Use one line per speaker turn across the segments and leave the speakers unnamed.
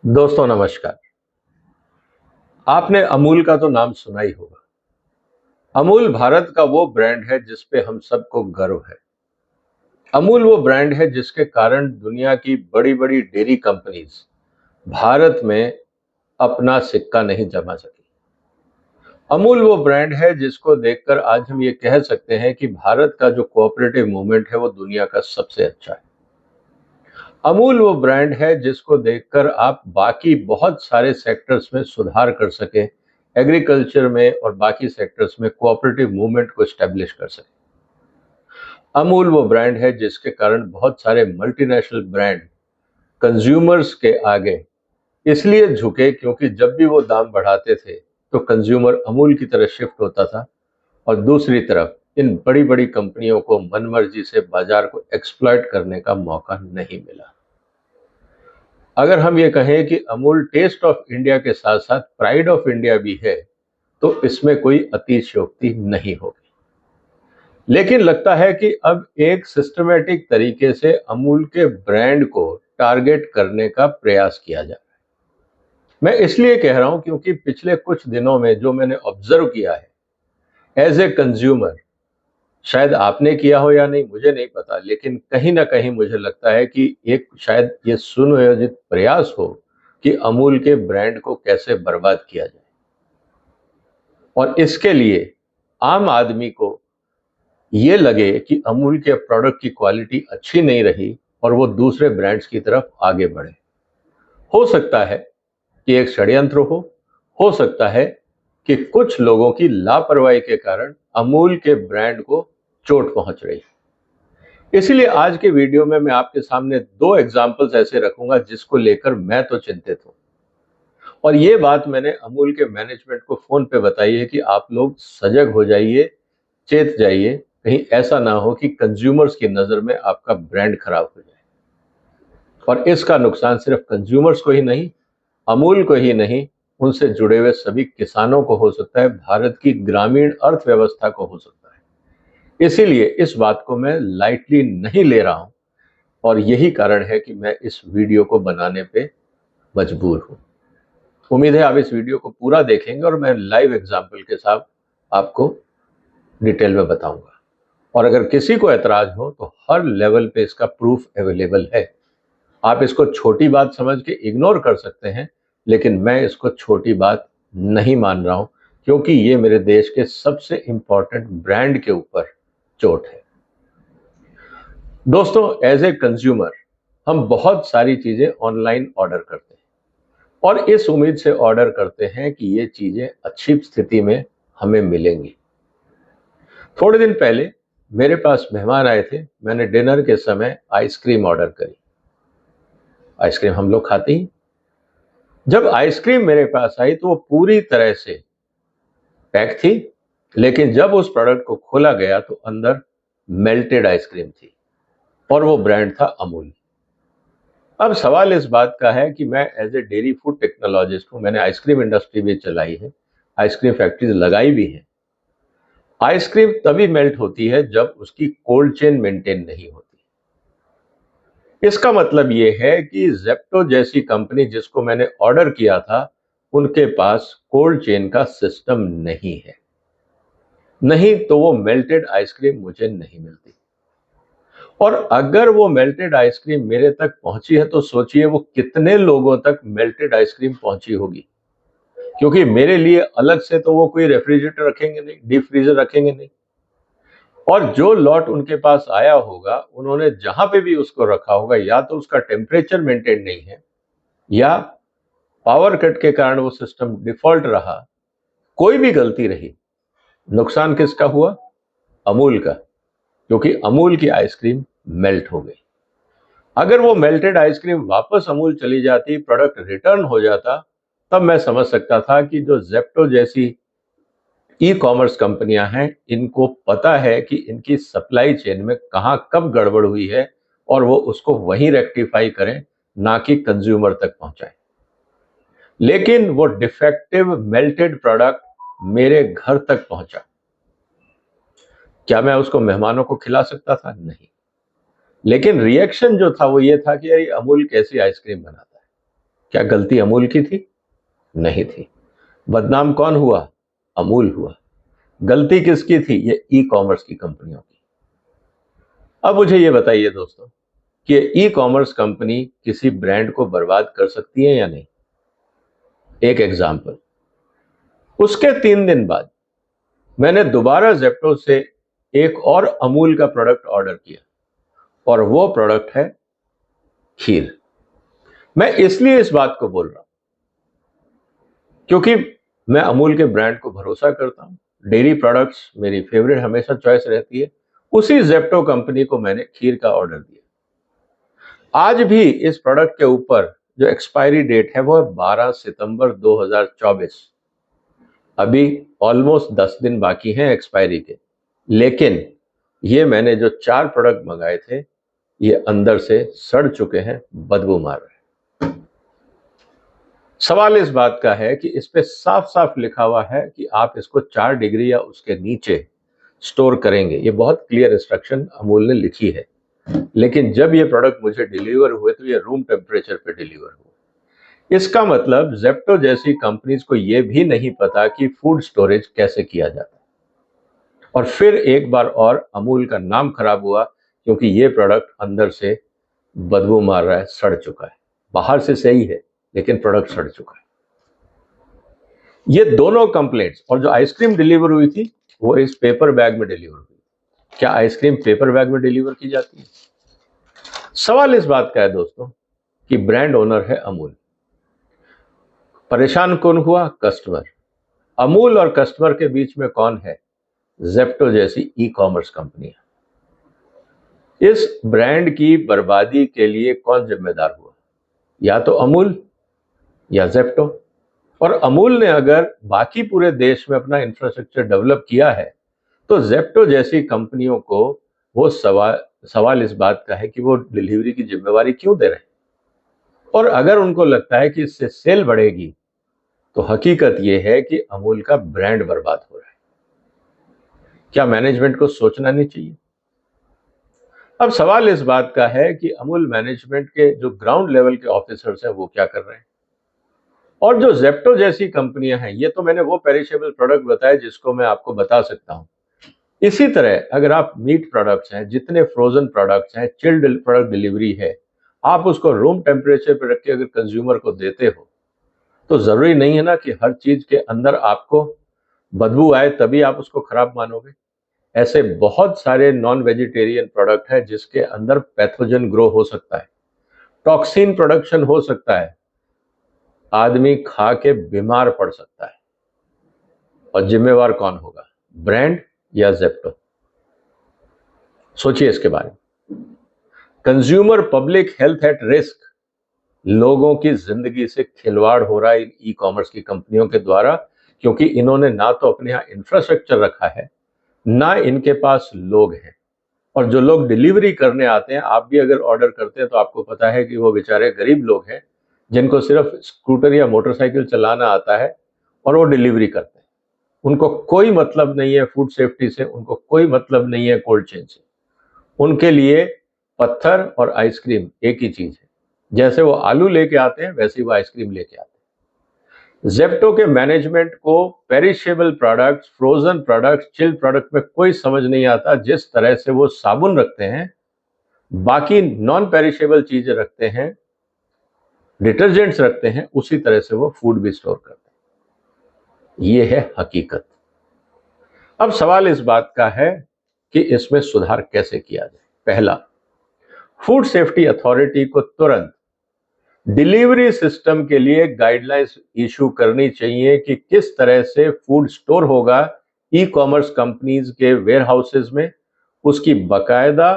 दोस्तों नमस्कार। आपने अमूल का तो नाम सुना ही होगा। अमूल भारत का वो ब्रांड है जिस पे हम सबको गर्व है। अमूल वो ब्रांड है जिसके कारण दुनिया की बड़ी-बड़ी डेयरी कंपनीज भारत में अपना सिक्का नहीं जमा सकी। अमूल वो ब्रांड है जिसको देखकर आज हम ये कह सकते हैं कि भारत का जो कोऑपरेटिव मूवमेंट है वो दुनिया का सबसे अच्छा है। अमूल वो ब्रांड है जिसको देखकर आप बाकी बहुत सारे सेक्टर्स में सुधार कर सकें, एग्रीकल्चर में और बाकी सेक्टर्स में कोऑपरेटिव मूवमेंट को एस्टेब्लिश कर सकें। अमूल वो ब्रांड है जिसके कारण बहुत सारे मल्टीनेशनल ब्रांड कंज्यूमर्स के आगे इसलिए झुके क्योंकि जब भी वो दाम बढ़ाते थे तो कंज्यूमर अमूल की तरफ शिफ्ट होता था और दूसरी तरफ इन बड़ी-बड़ी कंपनियों को मनमर्जी से बाजार को एक्सप्लॉइट करने का मौका नहीं मिला। अगर हम ये कहें कि अमूल टेस्ट ऑफ इंडिया के साथ-साथ प्राइड ऑफ इंडिया भी है, तो इसमें कोई अतिशयोक्ति नहीं होगी। लेकिन लगता है कि अब एक सिस्टमैटिक तरीके से अमूल के ब्रांड को टारगेट करने का प्रयास किया जा रहा है। मैं इसलिए कह रहा हूं क्योंकि पिछले कुछ दिनों में जो मैंने ऑब्जर्व किया है, एज ए कंज्यूमर, शायद आपने किया हो या नहीं मुझे नहीं पता, लेकिन कहीं ना कहीं मुझे लगता है कि एक शायद ये सुनियोजित प्रयास हो कि अमूल के ब्रांड को कैसे बर्बाद किया जाए और इसके लिए आम आदमी को ये लगे कि अमूल के प्रोडक्ट की क्वालिटी अच्छी नहीं रही और वो दूसरे ब्रांड्स की तरफ आगे बढ़े। हो सकता है कि एक षड्यंत्र हो सकता है कि कुछ लोगों की लापरवाही के कारण अमूल के ब्रांड को चोट पहुंच रही है। इसीलिए आज के वीडियो में मैं आपके सामने दो एग्जाम्पल्स ऐसे रखूंगा जिसको लेकर मैं तो चिंतित हूं और ये बात मैंने अमूल के मैनेजमेंट को फोन पे बताई है कि आप लोग सजग हो जाइए, चेत जाइए, कहीं ऐसा ना हो कि कंज्यूमर्स की नजर में आपका ब्रांड खराब हो जाए और इसका नुकसान सिर्फ कंज्यूमर्स को ही नहीं, अमूल को ही नहीं, उनसे जुड़े हुए सभी किसानों को हो सकता है, भारत की ग्रामीण अर्थव्यवस्था को हो सकता है। इसीलिए इस बात को मैं लाइटली नहीं ले रहा हूं और यही कारण है कि मैं इस वीडियो को बनाने पे मजबूर हूं। उम्मीद है आप इस वीडियो को पूरा देखेंगे और मैं लाइव एग्जाम्पल के साथ आपको डिटेल में बताऊंगा और अगर किसी को ऐतराज हो तो हर लेवल पे इसका प्रूफ अवेलेबल है। आप इसको छोटी बात समझ के इग्नोर कर सकते हैं, लेकिन मैं इसको छोटी बात नहीं मान रहा हूं क्योंकि ये मेरे देश के सबसे इंपॉर्टेंट ब्रांड के ऊपर चोट है। दोस्तों, एज ए कंज्यूमर हम बहुत सारी चीजें ऑनलाइन ऑर्डर करते हैं और इस उम्मीद से ऑर्डर करते हैं कि ये चीजें अच्छी स्थिति में हमें मिलेंगी। थोड़े दिन पहले मेरे पास मेहमान आए थे, मैंने डिनर के समय आइसक्रीम ऑर्डर करी। आइसक्रीम हम लोग खाते ही। जब आइसक्रीम मेरे पास आई तो वो पूरी तरह से पैक थी, लेकिन जब उस प्रोडक्ट को खोला गया तो अंदर मेल्टेड आइसक्रीम थी और वो ब्रांड था अमूल। अब सवाल इस बात का है कि मैं as a dairy food technologist हूं, मैंने आइसक्रीम इंडस्ट्री भी चलाई है, आइसक्रीम फैक्ट्रीज लगाई भी है। आइसक्रीम तभी मेल्ट होती है जब उसकी कोल्ड चेन मेंटेन नहीं होती। इसका मतलब ये है कि जेप्टो जैसी कंपनी जिसको मैंने ऑर्डर किया था, उनके पास कोल्ड चेन का सिस्टम नहीं है। नहीं तो वो मेल्टेड आइसक्रीम मुझे नहीं मिलती और अगर वो मेल्टेड आइसक्रीम मेरे तक पहुंची है तो सोचिए वो कितने लोगों तक मेल्टेड आइसक्रीम पहुंची होगी, क्योंकि मेरे लिए अलग से तो वो कोई रेफ्रिजरेटर रखेंगे नहीं, डीप फ्रीजर रखेंगे नहीं और जो लॉट उनके पास आया होगा उन्होंने जहां पे भी उसको रखा होगा या तो उसका टेम्परेचर मेंटेन नहीं है या पावर कट के कारण वो सिस्टम डिफॉल्ट रहा। कोई भी गलती रही, नुकसान किसका हुआ? अमूल का, क्योंकि अमूल की आइसक्रीम मेल्ट हो गई। अगर वो मेल्टेड आइसक्रीम वापस अमूल चली जाती, प्रोडक्ट रिटर्न हो जाता, तब मैं समझ सकता था कि जो जेप्टो जैसी ई कॉमर्स कंपनियां हैं, इनको पता है कि इनकी सप्लाई चेन में कहां कब गड़बड़ हुई है और वो उसको वहीं रेक्टिफाई करें, ना कि कंज्यूमर तक पहुंचाएं। लेकिन वो डिफेक्टिव मेल्टेड प्रोडक्ट मेरे घर तक पहुंचा। क्या मैं उसको मेहमानों को खिला सकता था? नहीं। लेकिन रिएक्शन जो था वो ये था कि यार अमूल कैसी आइसक्रीम बनाता है। क्या गलती अमूल की थी? नहीं थी। बदनाम कौन हुआ? अमूल हुआ। गलती किसकी थी? ये ई कॉमर्स की कंपनियों की। अब मुझे ये बताइए दोस्तों कि ई कॉमर्स कंपनी किसी ब्रांड को बर्बाद कर सकती है या नहीं? एक एग्जाम्पल, उसके 3 दिन बाद मैंने दोबारा जेप्टो से एक और अमूल का प्रोडक्ट ऑर्डर किया और वो प्रोडक्ट है खीर। मैं इसलिए इस बात को बोल रहा हूं क्योंकि मैं अमूल के ब्रांड को भरोसा करता हूं। डेयरी प्रोडक्ट्स मेरी फेवरेट हमेशा चॉइस रहती है। उसी जेप्टो कंपनी को मैंने खीर का ऑर्डर दिया। आज भी इस प्रोडक्ट के ऊपर जो एक्सपायरी डेट है वो है 12 सितंबर 2024। अभी ऑलमोस्ट 10 दिन बाकी हैं एक्सपायरी के, लेकिन ये मैंने जो 4 प्रोडक्ट मंगाए थे ये अंदर से सड़ चुके हैं, बदबू मार रहे हैं। सवाल इस बात का है कि इस पे साफ साफ लिखा हुआ है कि आप इसको 4 डिग्री या उसके नीचे स्टोर करेंगे। ये बहुत क्लियर इंस्ट्रक्शन अमूल ने लिखी है, लेकिन जब ये प्रोडक्ट मुझे डिलीवर हुए तो ये रूम टेम्परेचर पे डिलीवर हुए। इसका मतलब जेप्टो जैसी कंपनीज को ये भी नहीं पता कि फूड स्टोरेज कैसे किया जाता है। और फिर एक बार और अमूल का नाम खराब हुआ क्योंकि ये प्रोडक्ट अंदर से बदबू मार रहा है, सड़ चुका है। बाहर से सही है लेकिन प्रोडक्ट सड़ चुका है। ये दोनों कंप्लेंट्स, और जो आइसक्रीम डिलीवर हुई थी वो इस पेपर बैग में डिलीवर हुई। क्या आइसक्रीम पेपर बैग में डिलीवर की जाती है? सवाल इस बात का है दोस्तों कि ब्रांड ओनर है अमूल। परेशान कौन हुआ? कस्टमर। अमूल और कस्टमर के बीच में कौन है? जेप्टो जैसी ई कॉमर्स कंपनी। इस ब्रांड की बर्बादी के लिए कौन जिम्मेदार हुआ? या तो अमूल या जेप्टो। और अमूल ने अगर बाकी पूरे देश में अपना इंफ्रास्ट्रक्चर डेवलप किया है तो जेप्टो जैसी कंपनियों को वो सवाल इस बात का है कि वो डिलीवरी की जिम्मेवारी क्यों दे रहे हैं। और अगर उनको लगता है कि इससे सेल बढ़ेगी तो हकीकत ये है कि अमूल का ब्रांड बर्बाद हो रहा है। क्या मैनेजमेंट को सोचना नहीं चाहिए? अब सवाल इस बात का है कि अमूल मैनेजमेंट के जो ग्राउंड लेवल के ऑफिसर्स हैं वो क्या कर रहे हैं। और जो जेप्टो जैसी कंपनियां हैं, ये तो मैंने वो पेरिशेबल प्रोडक्ट बताए जिसको मैं आपको बता सकता हूं। इसी तरह अगर आप मीट प्रोडक्ट्स हैं, जितने फ्रोजन प्रोडक्ट्स हैं, चिल्ड प्रोडक्ट डिलीवरी है, आप उसको रूम टेम्परेचर पर रख के अगर कंज्यूमर को देते हो तो जरूरी नहीं है ना कि हर चीज के अंदर आपको बदबू आए तभी आप उसको खराब मानोगे। ऐसे बहुत सारे नॉन वेजिटेरियन प्रोडक्ट है जिसके अंदर पैथोजन ग्रो हो सकता है, टॉक्सिन प्रोडक्शन हो सकता है, आदमी खा के बीमार पड़ सकता है। और जिम्मेवार कौन होगा? ब्रांड या जेप्टो? सोचिए इसके बारे में। Consumer public health at risk. लोगों की जिंदगी से खिलवाड़ हो रहा है ई कॉमर्स की कंपनियों के द्वारा, क्योंकि इन्होंने ना तो अपने यहां इंफ्रास्ट्रक्चर रखा है, ना इनके पास लोग हैं। और जो लोग डिलीवरी करने आते हैं, आप भी अगर ऑर्डर करते हैं तो आपको पता है कि वो बेचारे गरीब लोग हैं जिनको सिर्फ स्कूटर या मोटरसाइकिल चलाना आता है और वो डिलीवरी करते हैं। उनको कोई मतलब नहीं है फूड सेफ्टी से, उनको कोई मतलब नहीं है कोल्ड चेन से। उनके लिए पत्थर और आइसक्रीम एक ही चीज है। जैसे वो आलू लेके आते हैं वैसे ही वो आइसक्रीम लेके आते हैं। जेप्टो के मैनेजमेंट को perishable products, frozen products, chilled product में कोई समझ नहीं आता। जिस तरह से वो साबुन रखते हैं, बाकी नॉन पेरिशेबल चीजें रखते हैं, डिटर्जेंट्स रखते हैं, उसी तरह से वो फूड भी स्टोर करते हैं। ये है हकीकत। अब सवाल इस बात का है कि इसमें सुधार कैसे किया जाए। पहला, फूड सेफ्टी अथॉरिटी को तुरंत डिलीवरी सिस्टम के लिए गाइडलाइंस इशू करनी चाहिए कि किस तरह से फूड स्टोर होगा ई कॉमर्स कंपनीज के वेयर हाउसेज में। उसकी बकायदा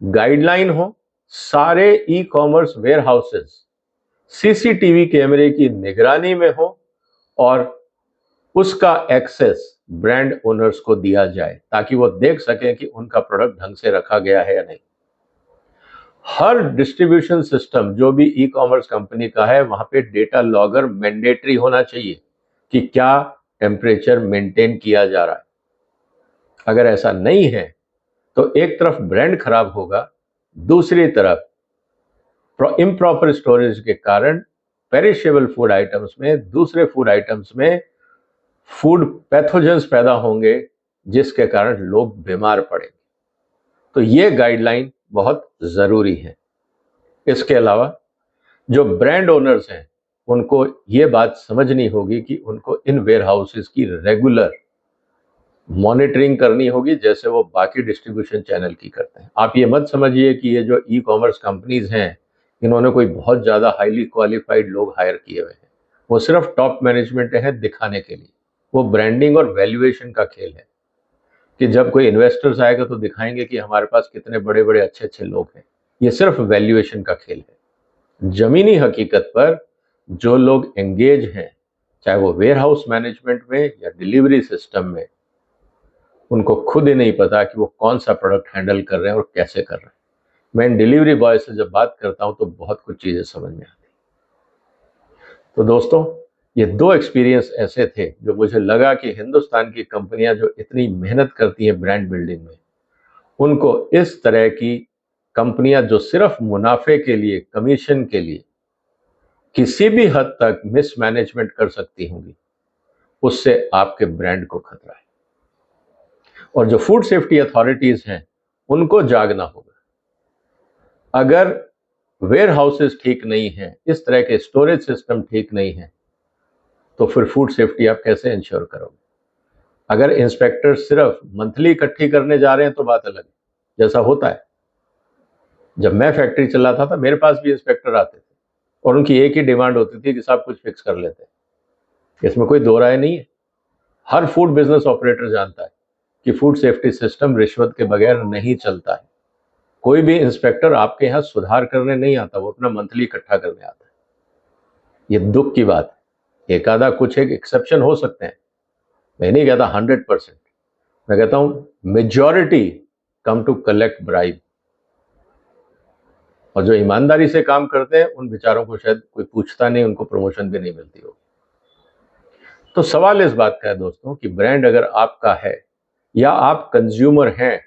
गाइडलाइन हो। सारे e commerce warehouses CCTV कैमरे की निगरानी में हो और उसका एक्सेस ब्रांड ओनर्स को दिया जाए ताकि वो देख सकें कि उनका प्रोडक्ट ढंग से रखा गया है या नहीं। हर डिस्ट्रीब्यूशन सिस्टम जो भी ई कॉमर्स कंपनी का है, वहां पे डेटा लॉगर मैंडेटरी होना चाहिए कि क्या टेम्परेचर मेंटेन किया जा रहा है। अगर ऐसा नहीं है तो एक तरफ ब्रांड खराब होगा, दूसरी तरफ इम्प्रॉपर स्टोरेज के कारण पेरिशेबल फूड आइटम्स में, दूसरे फूड आइटम्स में फूड पैथोजेंस पैदा होंगे जिसके कारण लोग बीमार पड़ेंगे। तो ये गाइडलाइन बहुत जरूरी है। इसके अलावा जो ब्रांड ओनर्स हैं उनको ये बात समझनी होगी कि उनको इन वेयर हाउसेस की रेगुलर मॉनिटरिंग करनी होगी, जैसे वो बाकी डिस्ट्रीब्यूशन चैनल की करते हैं। आप ये मत समझिए कि ये जो ई कॉमर्स कंपनीज हैं इन्होंने कोई बहुत ज़्यादा हाईली क्वालिफाइड लोग हायर किए हुए हैं। वो सिर्फ टॉप मैनेजमेंट है दिखाने के लिए। वो ब्रांडिंग और वैल्यूएशन का खेल है कि जब कोई इन्वेस्टर्स आएगा तो दिखाएंगे कि हमारे पास कितने बड़े बड़े अच्छे अच्छे लोग हैं। ये सिर्फ वैल्यूएशन का खेल है। जमीनी हकीकत पर जो लोग एंगेज हैं, चाहे वो वेयर हाउस मैनेजमेंट में या डिलीवरी सिस्टम में, उनको खुद ही नहीं पता कि वो कौन सा प्रोडक्ट हैंडल कर रहे हैं और कैसे कर रहे हैं। मैं इन डिलीवरी बॉय से जब बात करता हूं तो बहुत कुछ चीजें समझ में आती। तो दोस्तों, ये दो एक्सपीरियंस ऐसे थे जो मुझे लगा कि हिंदुस्तान की कंपनियां जो इतनी मेहनत करती हैं ब्रांड बिल्डिंग में, उनको इस तरह की कंपनियां जो सिर्फ मुनाफे के लिए, कमीशन के लिए किसी भी हद तक मिसमैनेजमेंट कर सकती होंगी, उससे आपके ब्रांड को खतरा है। और जो फूड सेफ्टी अथॉरिटीज हैं उनको जागना होगा। अगर वेयर हाउसेस ठीक नहीं हैं, इस तरह के स्टोरेज सिस्टम ठीक नहीं है, तो फिर फूड सेफ्टी आप कैसे इंश्योर करोगे? अगर इंस्पेक्टर सिर्फ मंथली इकट्ठी करने जा रहे हैं तो बात अलग है, जैसा होता है। जब मैं फैक्ट्री चलाता था मेरे पास भी इंस्पेक्टर आते थे और उनकी एक ही डिमांड होती थी कि सब कुछ फिक्स कर लेते हैं। इसमें कोई दो राय नहीं है। हर फूड बिजनेस ऑपरेटर जानता है कि फूड सेफ्टी सिस्टम रिश्वत के बगैर नहीं चलता है। कोई भी इंस्पेक्टर आपके यहाँ सुधार करने नहीं आता, वो अपना मंथली इकट्ठा करने आता है। ये दुख की बात है। एक आधा कुछ एक एक्सेप्शन हो सकते हैं, मैं नहीं कहता 100%, मैं कहता हूं majority come to collect bribe. और जो ईमानदारी से काम करते हैं उन बेचारों को शायद कोई पूछता नहीं, उनको प्रमोशन भी नहीं मिलती होगी। तो सवाल इस बात का है दोस्तों कि ब्रांड अगर आपका है या आप कंज्यूमर हैं,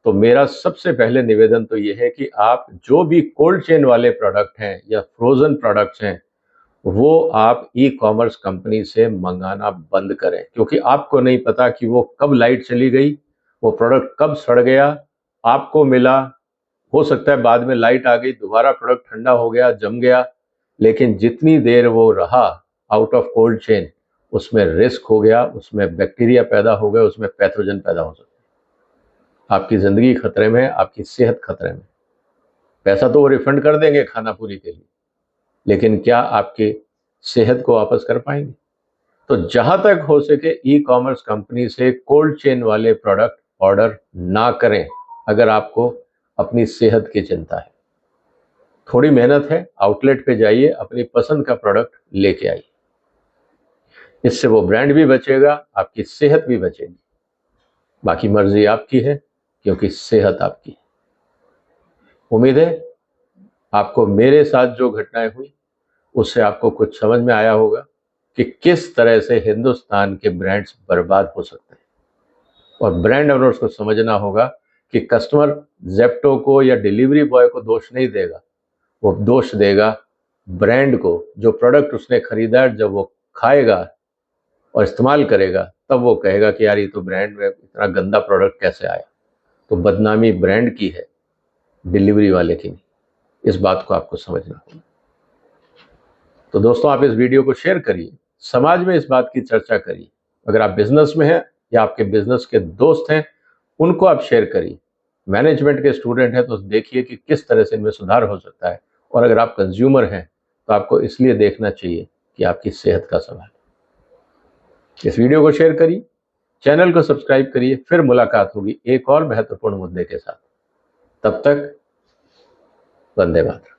तो मेरा सबसे पहले निवेदन तो यह है कि आप जो भी कोल्ड चेन वाले प्रोडक्ट हैं या फ्रोजन प्रोडक्ट्स हैं, वो आप ई कॉमर्स कंपनी से मंगाना बंद करें, क्योंकि आपको नहीं पता कि वो कब लाइट चली गई, वो प्रोडक्ट कब सड़ गया, आपको मिला, हो सकता है बाद में लाइट आ गई, दोबारा प्रोडक्ट ठंडा हो गया, जम गया, लेकिन जितनी देर वो रहा आउट ऑफ कोल्ड चेन, उसमें रिस्क हो गया, उसमें बैक्टीरिया पैदा हो गया, उसमें पैथोजन पैदा हो सकता है। आपकी जिंदगी खतरे में, आपकी सेहत खतरे में। पैसा तो वो रिफंड कर देंगे खाना पूरी के लिए, लेकिन क्या आपकी सेहत को वापस कर पाएंगे? तो जहां तक हो सके ई कॉमर्स कंपनी से कोल्ड चेन वाले प्रोडक्ट ऑर्डर ना करें अगर आपको अपनी सेहत की चिंता है। थोड़ी मेहनत है, आउटलेट पे जाइए, अपनी पसंद का प्रोडक्ट लेके आइए। इससे वो ब्रांड भी बचेगा, आपकी सेहत भी बचेगी। बाकी मर्जी आपकी है, क्योंकि सेहत आपकी है। उम्मीद है आपको मेरे साथ जो घटनाएं हुई उससे आपको कुछ समझ में आया होगा कि किस तरह से हिंदुस्तान के ब्रांड्स बर्बाद हो सकते हैं। और ब्रांड ओनर्स को समझना होगा कि कस्टमर जेप्टो को या डिलीवरी बॉय को दोष नहीं देगा, वो दोष देगा ब्रांड को। जो प्रोडक्ट उसने खरीदा है, जब वो खाएगा और इस्तेमाल करेगा तब वो कहेगा कि यार ये तो ब्रांड में इतना गंदा प्रोडक्ट कैसे आया। तो बदनामी ब्रांड की है, डिलीवरी वाले की नहीं। इस बात को आपको समझना होगा। तो दोस्तों, आप इस वीडियो को शेयर करिए, समाज में इस बात की चर्चा करिए। अगर आप बिजनेस में हैं या आपके बिजनेस के दोस्त हैं, उनको आप शेयर करिए। मैनेजमेंट के स्टूडेंट हैं तो देखिए कि किस तरह से इनमें सुधार हो सकता है। और अगर आप कंज्यूमर हैं तो आपको इसलिए देखना चाहिए कि आपकी सेहत का सवाल है। इस वीडियो को शेयर करिए, चैनल को सब्सक्राइब करिए। फिर मुलाकात होगी एक और महत्वपूर्ण मुद्दे के साथ। तब तक वंदे मातरम।